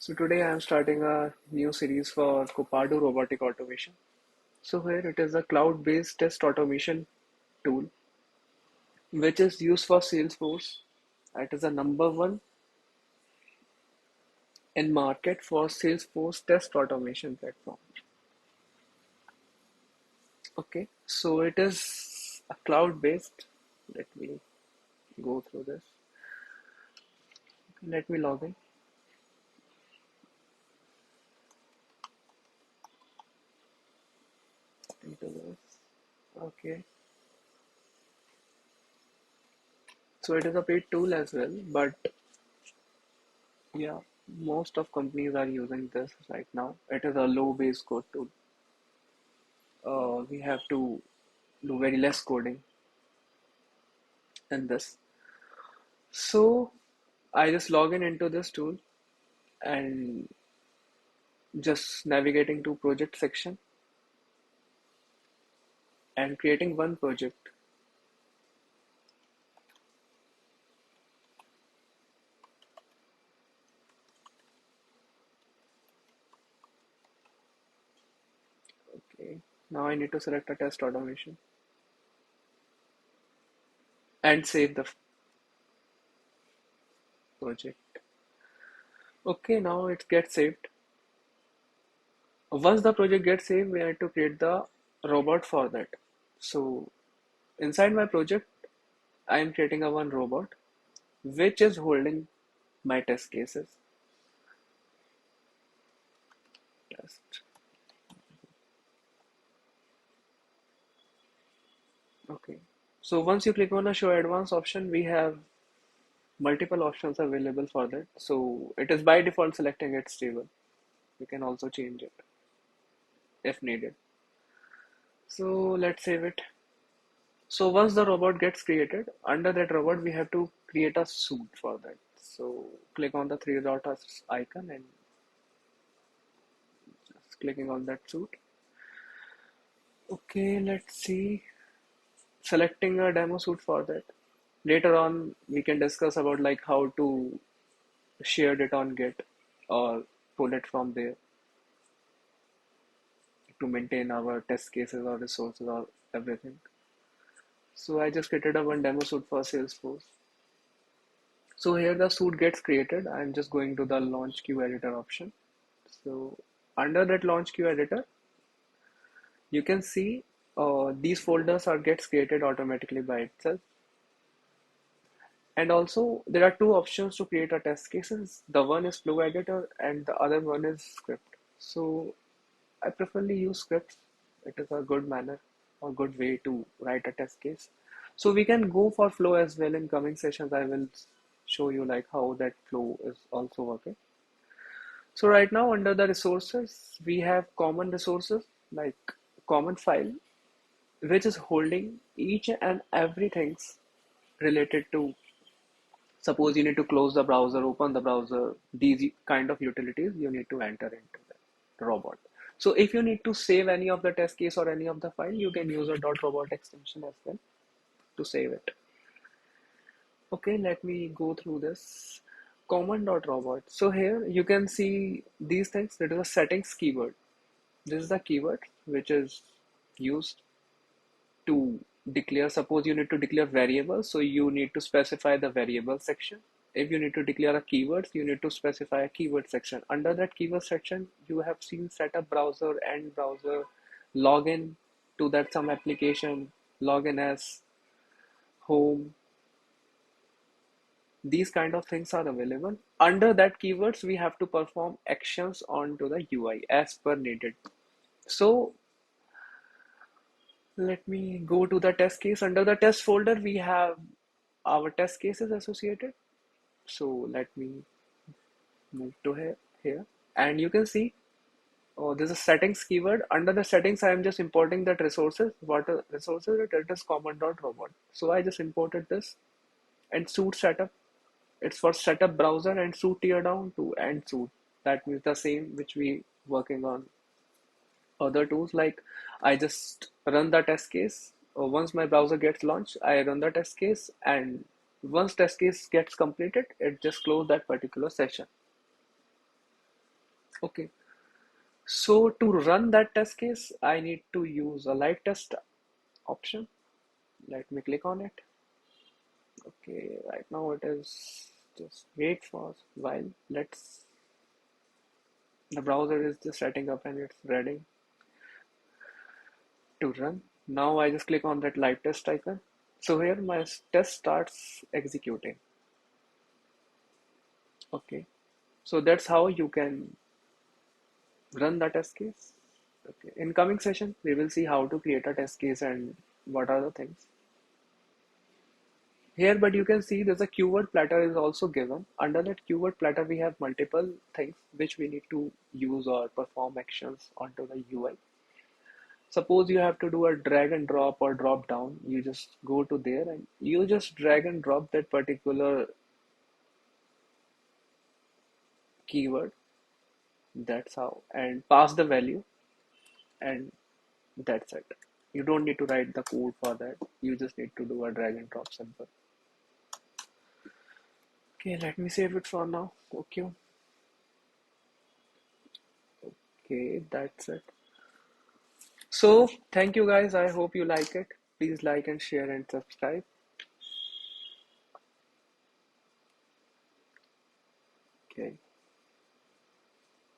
So today I am starting a new series for Copado Robotic Automation. So here it is a cloud-based test automation tool which is used for Salesforce. It is a number one in market for Salesforce test automation platform. Okay, so it is a cloud-based. Let me go through this. Let me log in into this. Okay, so it is a paid tool as well, but yeah, most of companies are using this right now. It is a low base code tool. We have to do very less coding in this. So I just log in into this tool and just navigating to project section and creating one project. Okay. Now I need to select a test automation and save the project. Okay, now it gets saved. Once the project gets saved, we have to create the robot for that. So inside my project, I am creating a one robot which is holding my test cases. Test. Okay. So once you click on the show advanced option, we have multiple options available for that. So it is by default selecting its table. You can also change it if needed. So let's save it. So once the robot gets created, under that robot we have to create a suit for that. So click on the three dots icon and just clicking on that suit. Okay, let's see. Selecting a demo suit for that. Later on, we can discuss about like how to share it on Git or pull it from there to maintain our test cases or resources or everything. So I just created a one demo suite for Salesforce. So here the suite gets created. I'm just going to the launch queue editor option. So under that launch queue editor, you can see these folders are gets created automatically by itself. And also there are two options to create a test cases. The one is flow editor and the other one is script. So I preferably use scripts. It is a good manner or good way to write a test case. So we can go for flow as well in coming sessions. I will show you like how that flow is also working. So right now under the resources, we have common resources like common file, which is holding each and everything related to, suppose you need to close the browser, open the browser, these kind of utilities you need to enter into the robot. So if you need to save any of the test case or any of the file, you can use a .robot extension as well to save it. Okay, let me go through this. Common.robot. So here you can see these things. That is a settings keyword. This is the keyword which is used to declare. Suppose you need to declare variables, so you need to specify the variable section. If you need to declare a keywords, you need to specify a keyword section. Under that keyword section, you have seen setup browser, end browser, login to that some application, login as home. These kind of things are available. Under that keywords, we have to perform actions onto the UI as per needed. So let me go to the test case. Under the test folder, we have our test cases associated. So let me move to here, and you can see there's a settings keyword. Under the settings, I am just importing that resources. What are resources? It is common.robot. So I just imported this and suit setup. It's for setup browser and suit tear down to end suit. That means the same which we working on other tools. Like I just run the test case. Once my browser gets launched, I run the test case, and once test case gets completed, it just close that particular session. Okay. So to run that test case, I need to use a live test option. Let me click on it. Okay, right now it is just wait for a while. The browser is just setting up and it's ready to run. Now I just click on that live test icon. So here my test starts executing. Okay, so that's how you can run the test case. Okay, in coming session we will see how to create a test case and what are the things here. But you can see there's a keyword platter is also given. Under that keyword platter we have multiple things which we need to use or perform actions onto the UI. Suppose you have to do a drag and drop or drop down, you just go to there and you just drag and drop that particular keyword. That's how, and pass the value, and that's it. You don't need to write the code for that. You just need to do a drag and drop simple. Okay, let me save it for now. Okay, okay, that's it. So, thank you guys. I hope you like it. Please like and share and subscribe. Okay.